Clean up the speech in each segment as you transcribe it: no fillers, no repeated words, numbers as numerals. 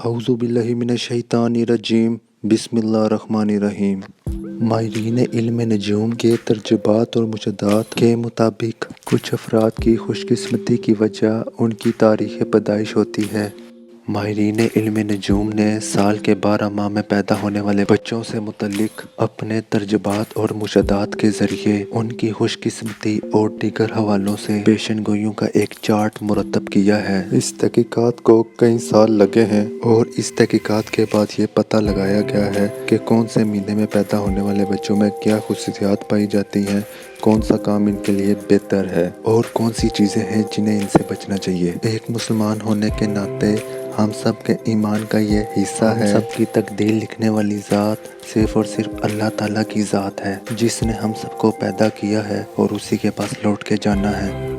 اعوذ باللہ من الشیطان الرجیم بسم اللہ الرحمن الرحیم۔ ماہرین علم نجوم کے ترجمات اور مشاہدات کے مطابق کچھ افراد کی خوش قسمتی کی وجہ ان کی تاریخ پیدائش ہوتی ہے۔ ماہرین علم نجوم نے سال کے 12 ماہ میں پیدا ہونے والے بچوں سے متعلق اپنے ترجمات اور مشاہدات کے ذریعے ان کی خوش قسمتی اور دیگر حوالوں سے پیشن گوئیوں کا ایک چارٹ مرتب کیا ہے۔ اس تحقیقات کو کئی سال لگے ہیں اور اس تحقیقات کے بعد یہ پتہ لگایا گیا ہے کہ کون سے مہینے میں پیدا ہونے والے بچوں میں کیا خصوصیات پائی جاتی ہیں، کون سا کام ان کے لیے بہتر ہے اور کون سی چیزیں ہیں جنہیں ان سے بچنا چاہیے۔ ایک مسلمان ہونے کے ناطے ہم سب کے ایمان کا یہ حصہ ہے۔ ہم سب کی تقدیر لکھنے والی ذات صرف اور صرف اللہ تعالیٰ کی ذات ہے، جس نے ہم سب کو پیدا کیا ہے اور اسی کے پاس لوٹ کے جانا ہے۔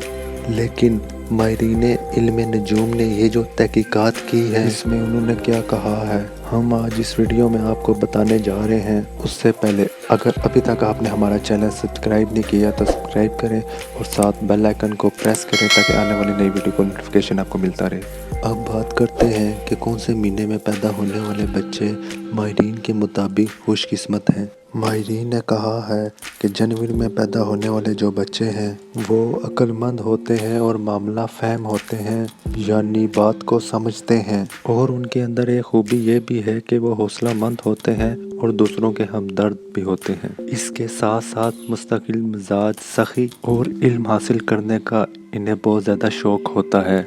لیکن ماہرین علم نجوم نے یہ جو تحقیقات کی ہے، اس میں انہوں نے کیا کہا ہے، ہم آج اس ویڈیو میں آپ کو بتانے جا رہے ہیں۔ اس سے پہلے اگر ابھی تک آپ نے ہمارا چینل سبسکرائب نہیں کیا تو سبسکرائب کریں اور ساتھ بیل آئیکن کو پریس کریں تاکہ آنے والی نئی ویڈیو کو نوٹیفیکیشن آپ کو ملتا رہے۔ اب بات کرتے ہیں کہ کون سے مہینے میں پیدا ہونے والے بچے ماہرین کے مطابق خوش قسمت ہیں۔ ماہرین نے کہا ہے کہ جنوری میں پیدا ہونے والے جو بچے ہیں وہ عقل مند ہوتے ہیں اور معاملہ فہم ہوتے ہیں، یعنی بات کو سمجھتے ہیں، اور ان کے اندر ایک خوبی یہ بھی ہے کہ وہ حوصلہ مند ہوتے ہیں اور دوسروں کے ہمدرد بھی ہوتے ہیں۔ اس کے ساتھ ساتھ مستقل مزاج، سخی اور علم حاصل کرنے کا انہیں بہت زیادہ شوق ہوتا ہے۔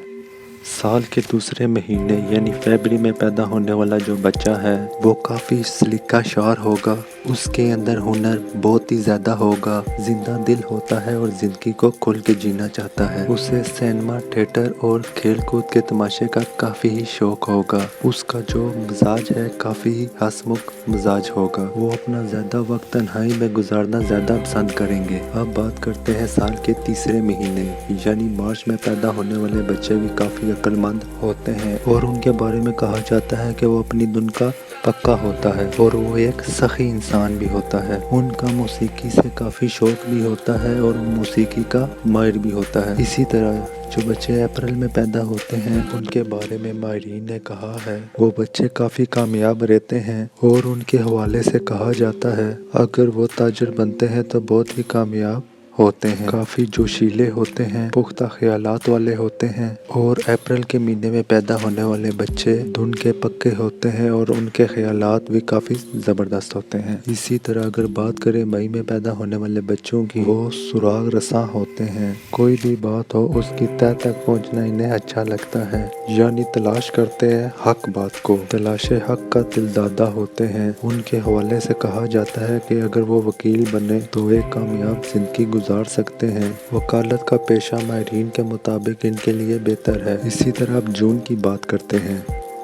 سال کے دوسرے مہینے یعنی فیبری میں پیدا ہونے والا جو بچہ ہے وہ کافی سلیقہ شار ہوگا، اس کے اندر ہنر بہت ہی زیادہ ہوگا، زندہ دل ہوتا ہے اور زندگی کو کھل کے جینا چاہتا ہے۔ اسے سینما، تھیٹر اور کھیل کود کے تماشے کا کافی ہی شوق ہوگا۔ اس کا جو مزاج ہے کافی ہی ہنسمکھ مزاج ہوگا۔ وہ اپنا زیادہ وقت تنہائی میں گزارنا زیادہ پسند کریں گے۔ اب بات کرتے ہیں سال کے تیسرے مہینے یعنی مارچ میں پیدا ہونے والے بچے بھی کافی عقل مند ہوتے ہیں اور ان کے بارے میں کہا جاتا ہے کہ وہ اپنی دن کا پکا ہوتا ہے اور وہ ایک سخی انسان بھی ہوتا ہے۔ ان کا موسیقی سے کافی شوق بھی ہوتا ہے اور موسیقی کا ماہر بھی ہوتا ہے۔ اسی طرح جو بچے اپریل میں پیدا ہوتے ہیں ان کے بارے میں ماہرین نے کہا ہے وہ بچے کافی کامیاب رہتے ہیں اور ان کے حوالے سے کہا جاتا ہے اگر وہ تاجر بنتے ہیں تو بہت ہی کامیاب ہوتے ہیں، کافی جوشیلے ہوتے ہیں، پختہ خیالات والے ہوتے ہیں، اور اپریل کے مہینے میں پیدا ہونے والے بچے دھن کے پکے ہوتے ہیں اور ان کے خیالات بھی کافی زبردست ہوتے ہیں۔ اسی طرح اگر بات کریں مئی میں پیدا ہونے والے بچوں کی، وہ سراغ رساں ہوتے ہیں، کوئی بھی بات ہو اس کی تہ تک پہنچنا انہیں اچھا لگتا ہے، یعنی تلاش کرتے ہیں حق بات کو، تلاش حق کا دلدادہ ہوتے ہیں۔ ان کے حوالے سے کہا جاتا ہے کہ اگر وہ وکیل بنے تو ایک کامیاب زندگی گزار سکتے ہیں۔ وکالت کا پیشہ ماہرین کے مطابق ان کے لیے بہتر ہے۔ اسی طرح اب جون کی بات کرتے ہیں۔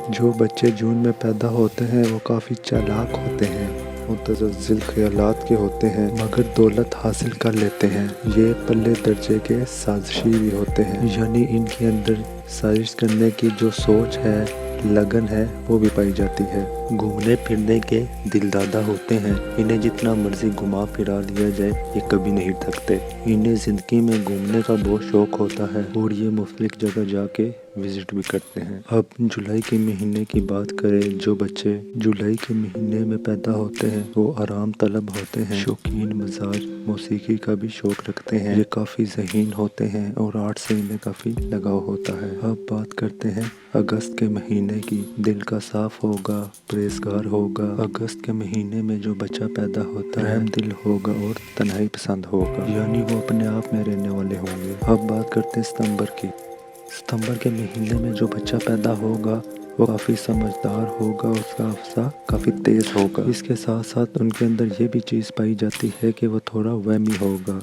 جو بچے جون میں پیدا ہوتے ہیں وہ کافی چالاک ہوتے ہیں، متزلزل خیالات کے ہوتے ہیں مگر دولت حاصل کر لیتے ہیں۔ یہ پلے درجے کے سازشی بھی ہوتے ہیں، یعنی ان کے اندر سازش کرنے کی جو سوچ ہے، لگن ہے، وہ بھی پائی جاتی ہے۔ گھومنے پھرنے کے دلدادہ ہوتے ہیں، انہیں جتنا مرضی گھما پھرا دیا جائے یہ کبھی نہیں تھکتے۔ انہیں زندگی میں گھومنے کا بہت شوق ہوتا ہے اور یہ مختلف جگہ جا کے وزٹ بھی کرتے ہیں۔ اب جولائی کے مہینے کی بات کریں، جو بچے جولائی کے مہینے میں پیدا ہوتے ہیں وہ آرام طلب ہوتے ہیں، شوقین مزاج، موسیقی کا بھی شوق رکھتے ہیں، یہ کافی ذہین ہوتے ہیں اور آرٹ سے انہیں کافی لگاؤ ہوتا ہے۔ اب بات کرتے ہیں اگست کے مہینے کی، دل کا صاف ہوگا، پرہیزگار ہوگا۔ اگست کے مہینے میں جو بچہ پیدا ہوتا ہے رحم دل ہوگا اور تنہائی پسند ہوگا، یعنی وہ اپنے آپ میں رہنے والے ہوں گے۔ اب بات کرتے ہیں ستمبر کی۔ ستمبر کے مہینے میں جو بچہ پیدا ہوگا وہ کافی سمجھدار ہوگا، اس کا حافظہ کافی تیز ہوگا۔ اس کے ساتھ ساتھ ان کے اندر یہ بھی چیز پائی جاتی ہے کہ وہ تھوڑا وہمی ہوگا،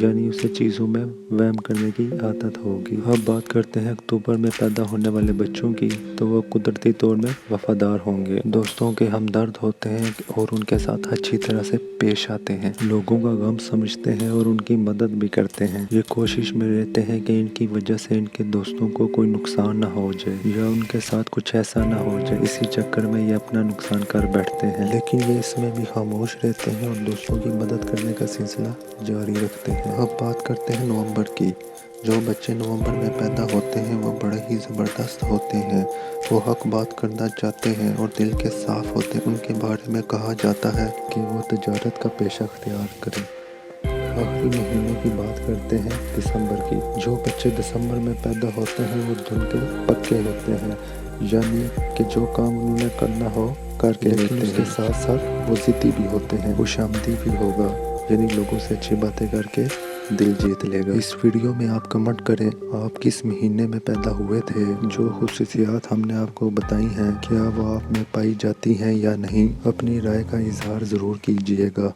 یعنی اسے چیزوں میں وہم کرنے کی عادت ہوگی۔ اب بات کرتے ہیں اکتوبر میں پیدا ہونے والے بچوں کی، تو وہ قدرتی طور میں وفادار ہوں گے، دوستوں کے ہمدرد ہوتے ہیں اور ان کے ساتھ اچھی طرح سے پیش آتے ہیں، لوگوں کا غم سمجھتے ہیں اور ان کی مدد بھی کرتے ہیں۔ یہ کوشش میں رہتے ہیں کہ ان کی وجہ سے ان کے دوستوں کو کوئی نقصان نہ ہو جائے یا ان کے ساتھ کچھ ایسا نہ ہو جائے، اسی چکر میں یہ اپنا نقصان کر بیٹھتے ہیں، لیکن یہ اس میں بھی خاموش رہتے ہیں اور دوستوں کی مدد کرنے کا سلسلہ جاری رکھتے ہیں۔ اب بات کرتے ہیں نومبر کی۔ جو بچے نومبر میں پیدا ہوتے ہیں وہ بڑے ہی زبردست ہوتے ہیں، وہ حق بات کرنا چاہتے ہیں اور دل کے صاف ہوتے ہیں۔ ان کے بارے میں کہا جاتا ہے کہ وہ تجارت کا پیشہ اختیار کریں۔ آخری مہینے کی بات کرتے ہیں دسمبر کی۔ جو بچے دسمبر میں پیدا ہوتے ہیں وہ دل کے پکے ہوتے ہیں، یعنی کہ جو کام انہوں نے کرنا ہو کر کے لیکن اس کے ساتھ ساتھ وہ ضدی بھی ہوتے ہیں، خوش آمدی بھی ہوگا، یعنی لوگوں سے اچھی باتیں کر کے دل جیت لے گا۔ اس ویڈیو میں آپ کمنٹ کریں آپ کس مہینے میں پیدا ہوئے تھے۔ جو خصوصیات ہم نے آپ کو بتائی ہیں کیا وہ آپ میں پائی جاتی ہیں یا نہیں، اپنی رائے کا اظہار ضرور کیجیے گا۔